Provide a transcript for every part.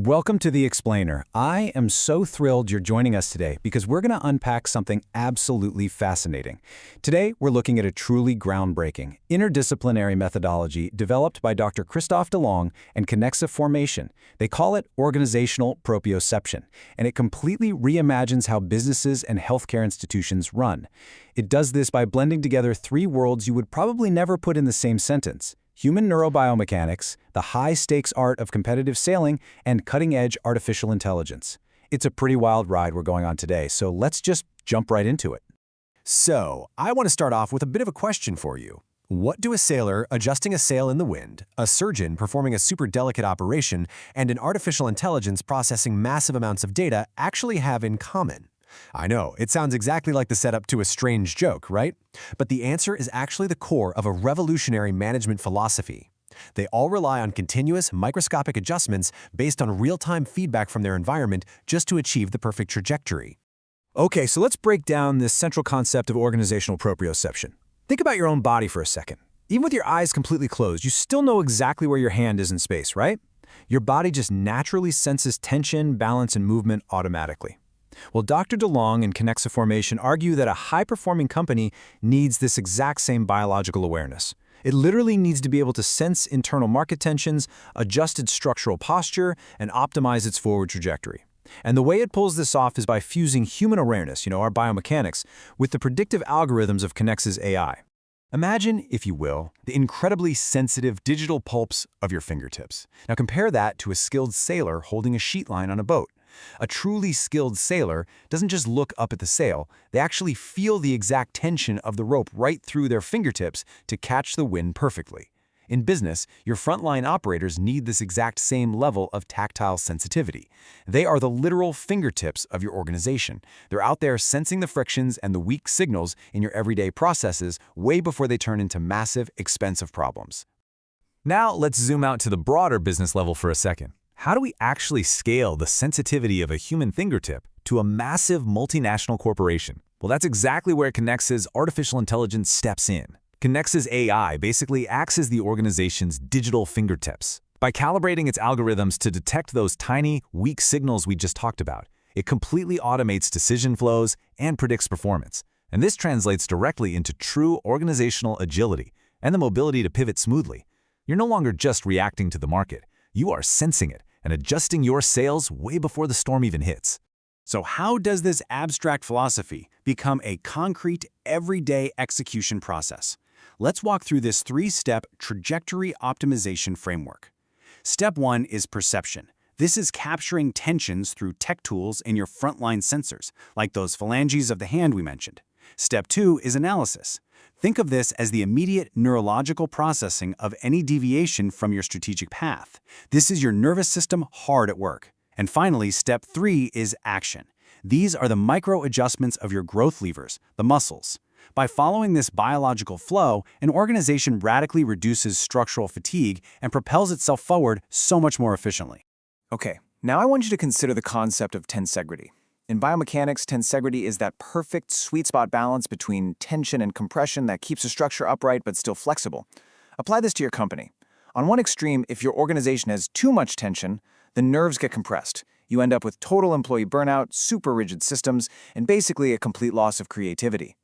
Welcome to The Explainer. I am so thrilled you're joining us today because we're going to unpack something absolutely fascinating. Today, we're looking at a truly groundbreaking, interdisciplinary methodology developed by Dr. Christophe Delong and Kinexa Formation. They call it organizational proprioception, and it completely reimagines how businesses and healthcare institutions run. It does this by blending together three worlds you would probably never put in the same sentence: human neurobiomechanics, the high-stakes art of competitive sailing, and cutting-edge artificial intelligence. It's a pretty wild ride we're going on today, so let's just jump right into it. So, I want to start off with a bit of a question for you. What do a sailor adjusting a sail in the wind, a surgeon performing a super delicate operation, and an artificial intelligence processing massive amounts of data actually have in common? I know, it sounds exactly like the setup to a strange joke, right? But the answer is actually the core of a revolutionary management philosophy. They all rely on continuous, microscopic adjustments based on real-time feedback from their environment just to achieve the perfect trajectory. Okay, so let's break down this central concept of organizational proprioception. Think about your own body for a second. Even with your eyes completely closed, you still know exactly where your hand is in space, right? Your body just naturally senses tension, balance, and movement automatically. Well, Dr. Delong and Kinexa Formation argue that a high-performing company needs this exact same biological awareness. It literally needs to be able to sense internal market tensions, adjust its structural posture, and optimize its forward trajectory. And the way it pulls this off is by fusing human awareness, our biomechanics, with the predictive algorithms of Kinexa's AI. Imagine, if you will, the incredibly sensitive digital pulps of your fingertips. Now compare that to a skilled sailor holding a sheet line on a boat. A truly skilled sailor doesn't just look up at the sail, they actually feel the exact tension of the rope right through their fingertips to catch the wind perfectly. In business, your frontline operators need this exact same level of tactile sensitivity. They are the literal fingertips of your organization. They're out there sensing the frictions and the weak signals in your everyday processes way before they turn into massive, expensive problems. Now let's zoom out to the broader business level for a second. How do we actually scale the sensitivity of a human fingertip to a massive multinational corporation? Well, that's exactly where Kinexa's artificial intelligence steps in. Kinexa's AI basically acts as the organization's digital fingertips. By calibrating its algorithms to detect those tiny, weak signals we just talked about, it completely automates decision flows and predicts performance. And this translates directly into true organizational agility and the mobility to pivot smoothly. You're no longer just reacting to the market. You are sensing it and adjusting your sails way before the storm even hits. So how does this abstract philosophy become a concrete, everyday execution process? Let's walk through this three-step trajectory optimization framework. Step 1 is perception. This is capturing tensions through tech tools in your frontline sensors, like those phalanges of the hand we mentioned. Step 2 is analysis. Think of this as the immediate neurological processing of any deviation from your strategic path. This is your nervous system hard at work. And finally, step 3 is action. These are the micro adjustments of your growth levers, the muscles. By following this biological flow, an organization radically reduces structural fatigue and propels itself forward so much more efficiently. Okay, now I want you to consider the concept of tensegrity. In biomechanics, tensegrity is that perfect sweet spot balance between tension and compression that keeps a structure upright but still flexible. Apply this to your company. On one extreme, if your organization has too much tension, the nerves get compressed. You end up with total employee burnout, super rigid systems, and basically a complete loss of creativity.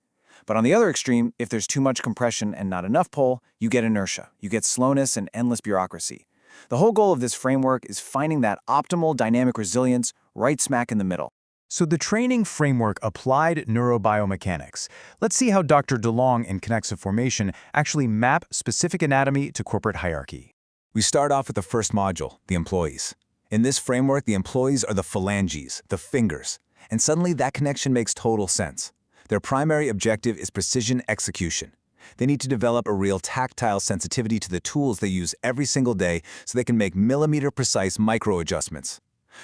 But on the other extreme, if there's too much compression and not enough pull, you get inertia. You get slowness and endless bureaucracy. The whole goal of this framework is finding that optimal dynamic resilience right smack in the middle. So the training framework applied neurobiomechanics. Let's see how Dr. Delong and Kinexa Formation actually map specific anatomy to corporate hierarchy. We start off with the first module, the employees. In this framework, the employees are the phalanges, the fingers. And suddenly that connection makes total sense. Their primary objective is precision execution. They need to develop a real tactile sensitivity to the tools they use every single day so they can make millimeter-precise micro-adjustments.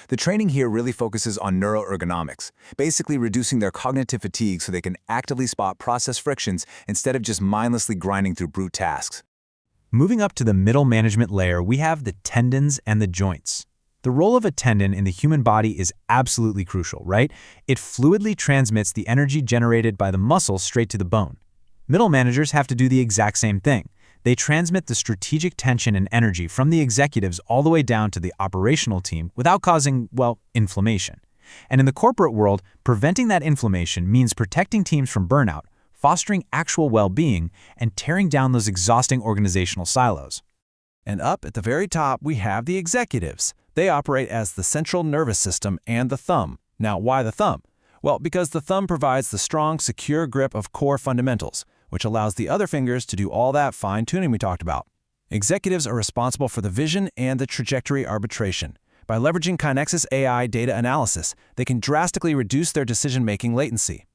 The training here really focuses on neuroergonomics, basically reducing their cognitive fatigue so they can actively spot process frictions instead of just mindlessly grinding through brute tasks. Moving up to the middle management layer, we have the tendons and the joints. The role of a tendon in the human body is absolutely crucial, right? It fluidly transmits the energy generated by the muscle straight to the bone. Middle managers have to do the exact same thing. They transmit the strategic tension and energy from the executives all the way down to the operational team without causing, well, inflammation. And in the corporate world, preventing that inflammation means protecting teams from burnout, fostering actual well-being, and tearing down those exhausting organizational silos. And up at the very top, we have the executives. They operate as the central nervous system and the thumb. Now, why the thumb? Well, because the thumb provides the strong, secure grip of core fundamentals, which allows the other fingers to do all that fine-tuning we talked about. Executives are responsible for the vision and the trajectory arbitration. By leveraging Kinexa's AI data analysis, they can drastically reduce their decision-making latency.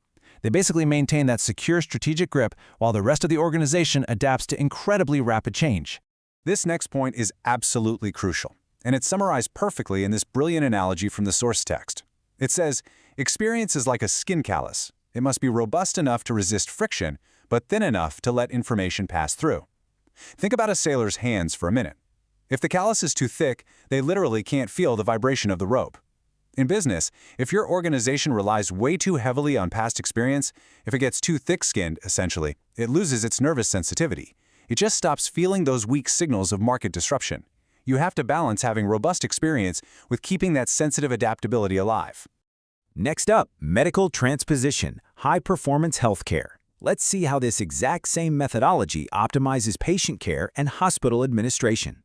They basically maintain that secure strategic grip while the rest of the organization adapts to incredibly rapid change. This next point is absolutely crucial, and it's summarized perfectly in this brilliant analogy from the source text. It says, experience is like a skin callus. It must be robust enough to resist friction, but thin enough to let information pass through. Think about a sailor's hands for a minute. If the callus is too thick, they literally can't feel the vibration of the rope. In business, if your organization relies way too heavily on past experience, if it gets too thick-skinned, essentially, it loses its nervous sensitivity. It just stops feeling those weak signals of market disruption. You have to balance having robust experience with keeping that sensitive adaptability alive. Next up, medical transposition, high-performance healthcare. Let's see how this exact same methodology optimizes patient care and hospital administration.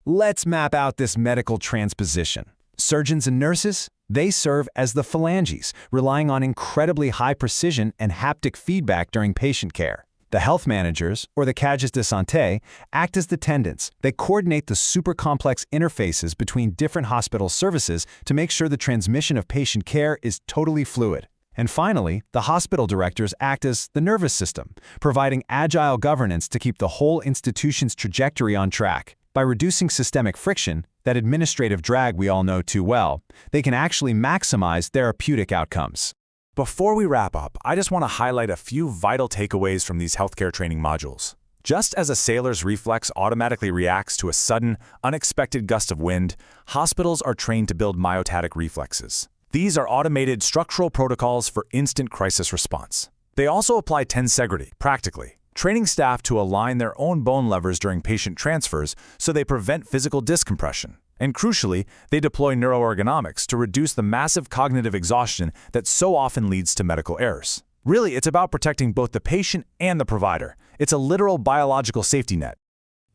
Let's map out this medical transposition. Surgeons and nurses, they serve as the phalanges, relying on incredibly high precision and haptic feedback during patient care. The health managers, or the cages de santé, act as the tendons. They coordinate the super complex interfaces between different hospital services to make sure the transmission of patient care is totally fluid. And finally, the hospital directors act as the nervous system, providing agile governance to keep the whole institution's trajectory on track. By reducing systemic friction, that administrative drag we all know too well, they can actually maximize therapeutic outcomes. Before we wrap up, I just want to highlight a few vital takeaways from these healthcare training modules. Just as a sailor's reflex automatically reacts to a sudden, unexpected gust of wind, hospitals are trained to build myotatic reflexes. These are automated structural protocols for instant crisis response. They also apply tensegrity, practically, training staff to align their own bone levers during patient transfers so they prevent physical discompression. And crucially, they deploy neuroergonomics to reduce the massive cognitive exhaustion that so often leads to medical errors. Really, it's about protecting both the patient and the provider. It's a literal biological safety net.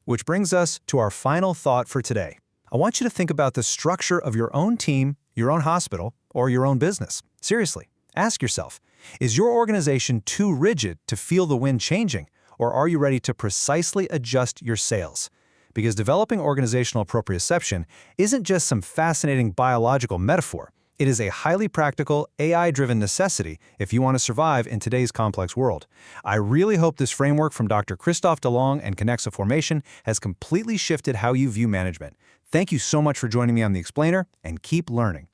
Which brings us to our final thought for today. I want you to think about the structure of your own team, your own hospital, or your own business. Seriously, ask yourself, is your organization too rigid to feel the wind changing, or are you ready to precisely adjust your sails? Because developing organizational proprioception isn't just some fascinating biological metaphor. It is a highly practical, AI-driven necessity if you want to survive in today's complex world. I really hope this framework from Dr. Christophe Delong and Kinexa Formation has completely shifted how you view management. Thank you so much for joining me on The Explainer, and keep learning.